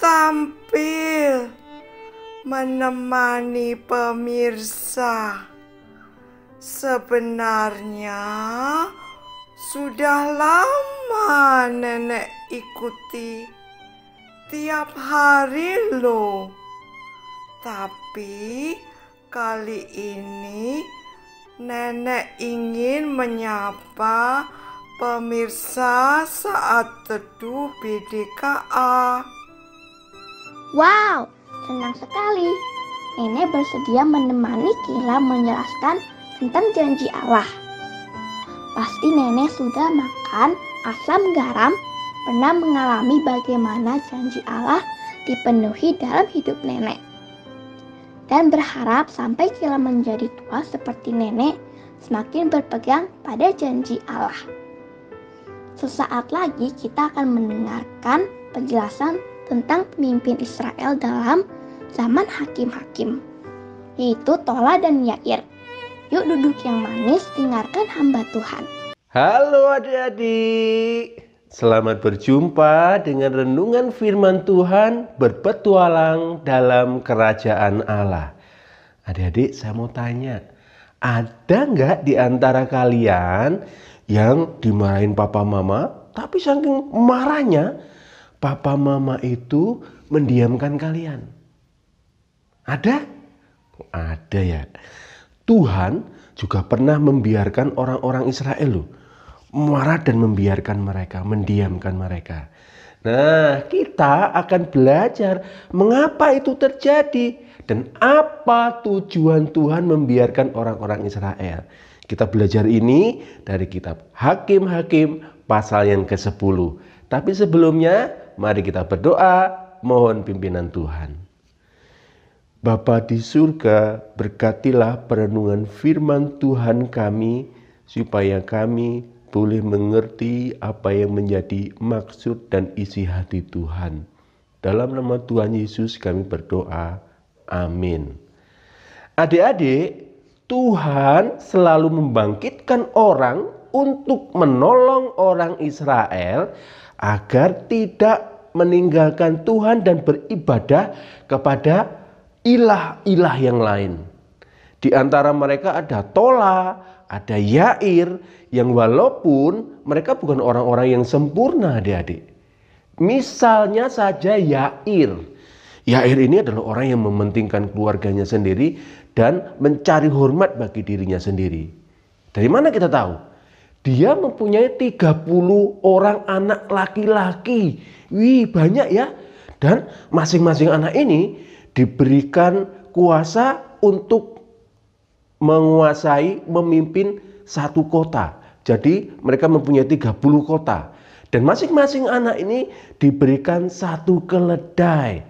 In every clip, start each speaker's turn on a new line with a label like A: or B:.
A: tampil menemani pemirsa. Sebenarnya sudah lama nenek ikuti tiap hari loh. Tapi kali ini nenek ingin menyapa pemirsa saat teduh BDKA.
B: Wow, senang sekali. Nenek bersedia menemani Kila menjelaskan tentang janji Allah. Pasti nenek sudah makan asam garam, pernah mengalami bagaimana janji Allah dipenuhi dalam hidup nenek. Dan berharap sampai Kila menjadi tua seperti nenek, semakin berpegang pada janji Allah. Sesaat lagi kita akan mendengarkan penjelasan tentang pemimpin Israel dalam zaman hakim-hakim, yaitu Tola dan Yair. Yuk duduk yang manis, dengarkan hamba Tuhan.
C: Halo adik-adik, selamat berjumpa dengan renungan firman Tuhan berpetualang dalam kerajaan Allah. Adik-adik, saya mau tanya, ada nggak di antara kalian yang dimarahin papa mama, tapi saking marahnya papa mama itu mendiamkan kalian? Ada? Ada ya. Tuhan juga pernah membiarkan orang-orang Israel loh, marah dan membiarkan mereka, mendiamkan mereka. Nah, kita akan belajar mengapa itu terjadi dan apa tujuan Tuhan membiarkan orang-orang Israel. Kita belajar ini dari kitab Hakim-Hakim pasal yang ke-10. Tapi sebelumnya, mari kita berdoa, mohon pimpinan Tuhan. Bapa di surga, berkatilah perenungan firman Tuhan kami, supaya kami boleh mengerti apa yang menjadi maksud dan isi hati Tuhan. Dalam nama Tuhan Yesus kami berdoa, amin. Adik-adik, Tuhan selalu membangkitkan orang untuk menolong orang Israel agar tidak meninggalkan Tuhan dan beribadah kepada ilah-ilah yang lain. Di antara mereka ada Tola, ada Yair, yang walaupun mereka bukan orang-orang yang sempurna adik-adik. Misalnya saja Yair. Yair ini adalah orang yang mementingkan keluarganya sendiri dan mencari hormat bagi dirinya sendiri. Dari mana kita tahu? Dia mempunyai 30 orang anak laki-laki. Wih, banyak ya. Dan masing-masing anak ini diberikan kuasa untuk menguasai, memimpin satu kota. Jadi mereka mempunyai 30 kota. Dan masing-masing anak ini diberikan satu keledai.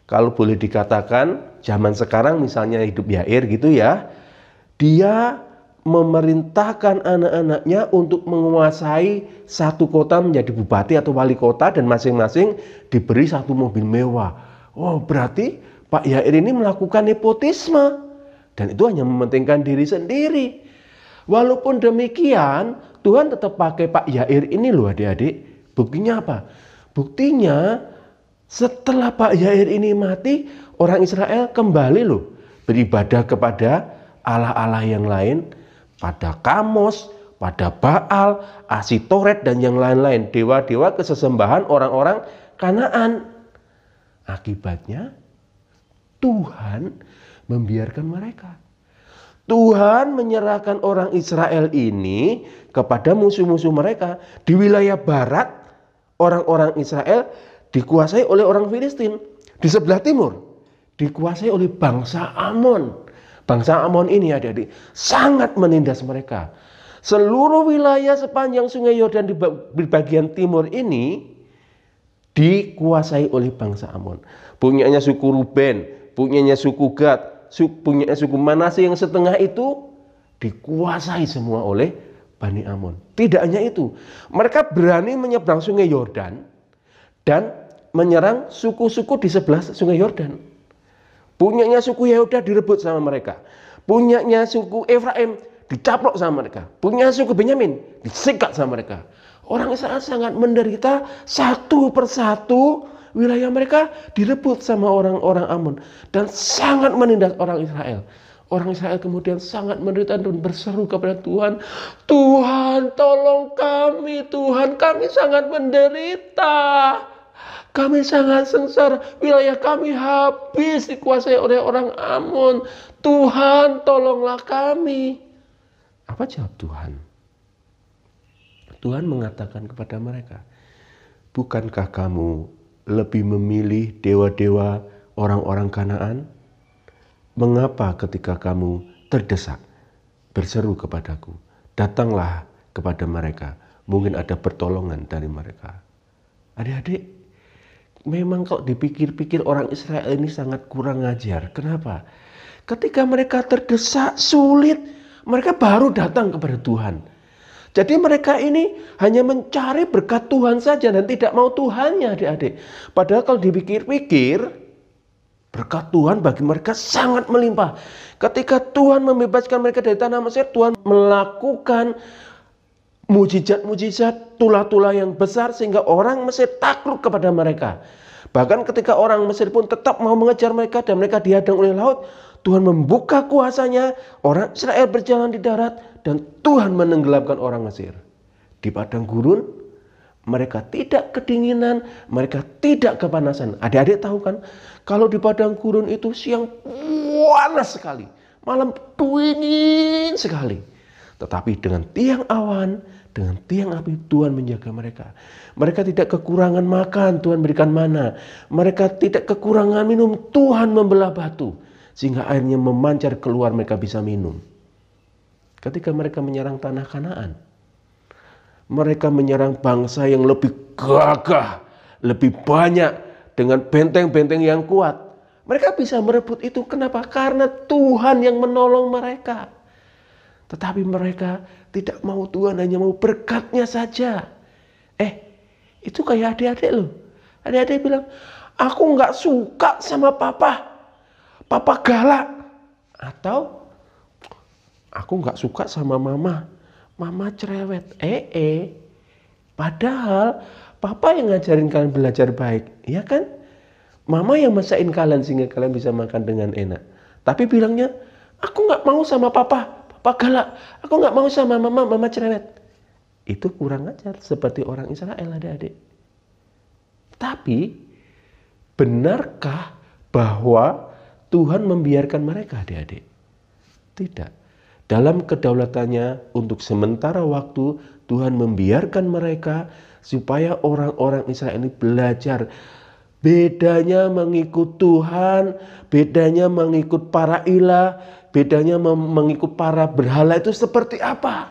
C: Kalau boleh dikatakan zaman sekarang misalnya hidup Yair gitu ya. Dia memerintahkan anak-anaknya untuk menguasai satu kota menjadi bupati atau wali kota. Dan masing-masing diberi satu mobil mewah. Oh, berarti Pak Yair ini melakukan nepotisme. Dan itu hanya mementingkan diri sendiri. Walaupun demikian, Tuhan tetap pakai Pak Yair ini loh adik-adik. Buktinya apa? Buktinya setelah Pak Yair ini mati, orang Israel kembali loh beribadah kepada Allah-Allah yang lain. Pada Kamos, pada Baal, Asitoret dan yang lain-lain. Dewa-dewa kesesembahan orang-orang Kanaan. Akibatnya Tuhan membiarkan mereka. Tuhan menyerahkan orang Israel ini kepada musuh-musuh mereka. Di wilayah barat, orang-orang Israel dikuasai oleh orang Filistin. Di sebelah timur, dikuasai oleh bangsa Amon. Bangsa Amon ini adik-adik sangat menindas mereka. Seluruh wilayah sepanjang sungai Yordan di bagian timur ini dikuasai oleh bangsa Amon. Punyanya suku Ruben, punyanya suku Gad, punyanya suku Manase yang setengah itu dikuasai semua oleh Bani Amon. Tidak hanya itu, mereka berani menyeberang sungai Yordan dan menyerang suku-suku di sebelah sungai Yordan. Punyanya suku Yehuda direbut sama mereka. Punyanya suku Efraim dicaplok sama mereka. Punya suku Benyamin disikat sama mereka. Orang Israel sangat menderita satu persatu wilayah mereka direbut sama orang-orang Amon dan sangat menindas orang Israel. Orang Israel kemudian sangat menderita dan berseru kepada Tuhan, Tuhan tolong kami, Tuhan kami sangat menderita. Kami sangat sengsara, wilayah kami habis dikuasai oleh orang Amon. Tuhan tolonglah kami. Apa jawab Tuhan? Tuhan mengatakan kepada mereka, bukankah kamu lebih memilih dewa-dewa orang-orang Kanaan? Mengapa ketika kamu terdesak, berseru kepadaku, datanglah kepada mereka, mungkin ada pertolongan dari mereka. Adik-adik, memang kalau dipikir-pikir orang Israel ini sangat kurang ajar. Kenapa? Ketika mereka terdesak, sulit, mereka baru datang kepada Tuhan. Jadi mereka ini hanya mencari berkat Tuhan saja dan tidak mau Tuhannya, adik-adik. Padahal kalau dipikir-pikir, berkat Tuhan bagi mereka sangat melimpah. Ketika Tuhan membebaskan mereka dari tanah Mesir, Tuhan melakukan mujizat-mujizat, tulah-tulah yang besar sehingga orang Mesir takluk kepada mereka. Bahkan ketika orang Mesir pun tetap mau mengejar mereka dan mereka dihadang oleh laut, Tuhan membuka kuasanya, orang Israel berjalan di darat dan Tuhan menenggelamkan orang Mesir. Di padang gurun, mereka tidak kedinginan, mereka tidak kepanasan. Adik-adik tahu kan, kalau di padang gurun itu siang panas sekali, malam dingin sekali. Tetapi dengan tiang awan, dengan tiang api Tuhan menjaga mereka. Mereka tidak kekurangan makan, Tuhan berikan mana. Mereka tidak kekurangan minum, Tuhan membelah batu. Sehingga airnya memancar keluar, mereka bisa minum. Ketika mereka menyerang tanah Kanaan, mereka menyerang bangsa yang lebih gagah, lebih banyak dengan benteng-benteng yang kuat. Mereka bisa merebut itu. Kenapa? Karena Tuhan yang menolong mereka. Tetapi mereka tidak mau Tuhan, hanya mau berkatnya saja. Itu kayak adik-adik loh. Adik-adik bilang, aku gak suka sama papa. Papa galak. Atau, aku gak suka sama mama. Mama cerewet. Padahal papa yang ngajarin kalian belajar baik, ya kan? Mama yang masakin kalian sehingga kalian bisa makan dengan enak. Tapi bilangnya, aku nggak mau sama papa galak. Aku nggak mau sama mama cerewet. Itu kurang ajar seperti orang Israel, adik-adik. Tapi benarkah bahwa Tuhan membiarkan mereka, adik-adik? Tidak. Dalam kedaulatannya untuk sementara waktu Tuhan membiarkan mereka supaya orang-orang Israel ini belajar bedanya mengikut Tuhan, bedanya mengikut para ilah, bedanya mengikut para berhala itu seperti apa.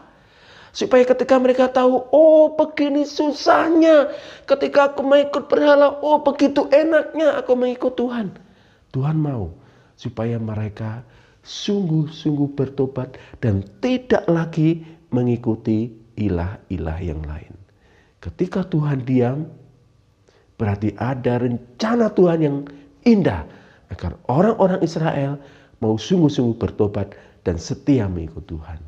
C: Supaya ketika mereka tahu, oh begini susahnya ketika aku mengikut berhala, oh begitu enaknya aku mengikut Tuhan. Tuhan mau supaya mereka sungguh-sungguh bertobat dan tidak lagi mengikuti ilah-ilah yang lain. Ketika Tuhan diam, berarti ada rencana Tuhan yang indah agar orang-orang Israel mau sungguh-sungguh bertobat dan setia mengikut Tuhan.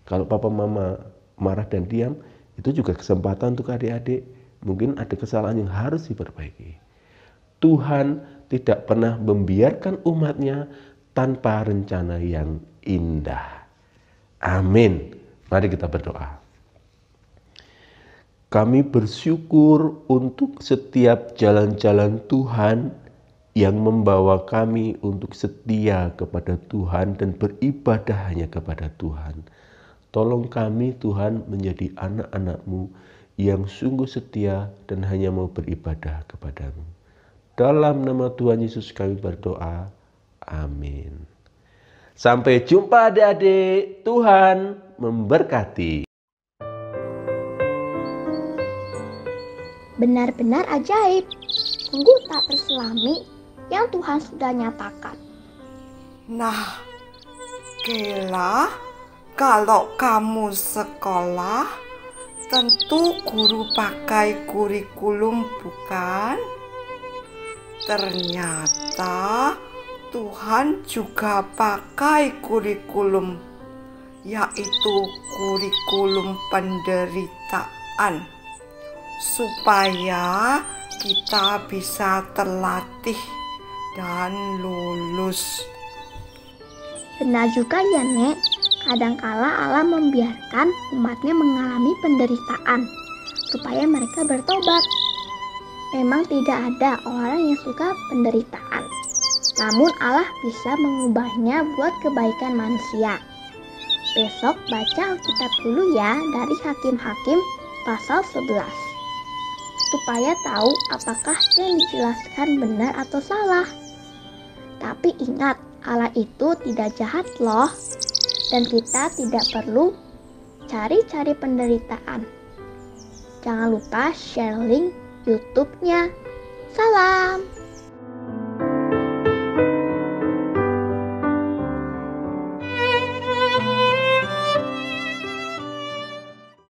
C: Kalau papa mama marah dan diam, itu juga kesempatan untuk adik-adik. Mungkin ada kesalahan yang harus diperbaiki. Tuhan tidak pernah membiarkan umatnya tanpa rencana yang indah. Amin. Mari kita berdoa. Kami bersyukur untuk setiap jalan-jalan Tuhan yang membawa kami untuk setia kepada Tuhan dan beribadah hanya kepada Tuhan. Tolong kami Tuhan menjadi anak-anak-Mu yang sungguh setia dan hanya mau beribadah kepada-Mu. Dalam nama Tuhan Yesus kami berdoa. Amin. Sampai jumpa adik-adik. Tuhan memberkati.
B: Benar-benar ajaib. Sungguh tak terselami yang Tuhan sudah nyatakan.
A: Nah, Kela, kalau kamu sekolah, tentu guru pakai kurikulum bukan? Ternyata Tuhan juga pakai kurikulum, yaitu kurikulum penderitaan, supaya kita bisa terlatih dan lulus.
B: Benar juga ya, Nek. Kadangkala Allah membiarkan umatnya mengalami penderitaan supaya mereka bertobat. Memang tidak ada orang yang suka penderitaan. Namun Allah bisa mengubahnya buat kebaikan manusia. Besok baca Alkitab dulu ya dari Hakim-Hakim pasal 11. Supaya tahu apakah yang dijelaskan benar atau salah. Tapi ingat, Allah itu tidak jahat loh. Dan kita tidak perlu cari-cari penderitaan. Jangan lupa share link YouTube-nya. Salam!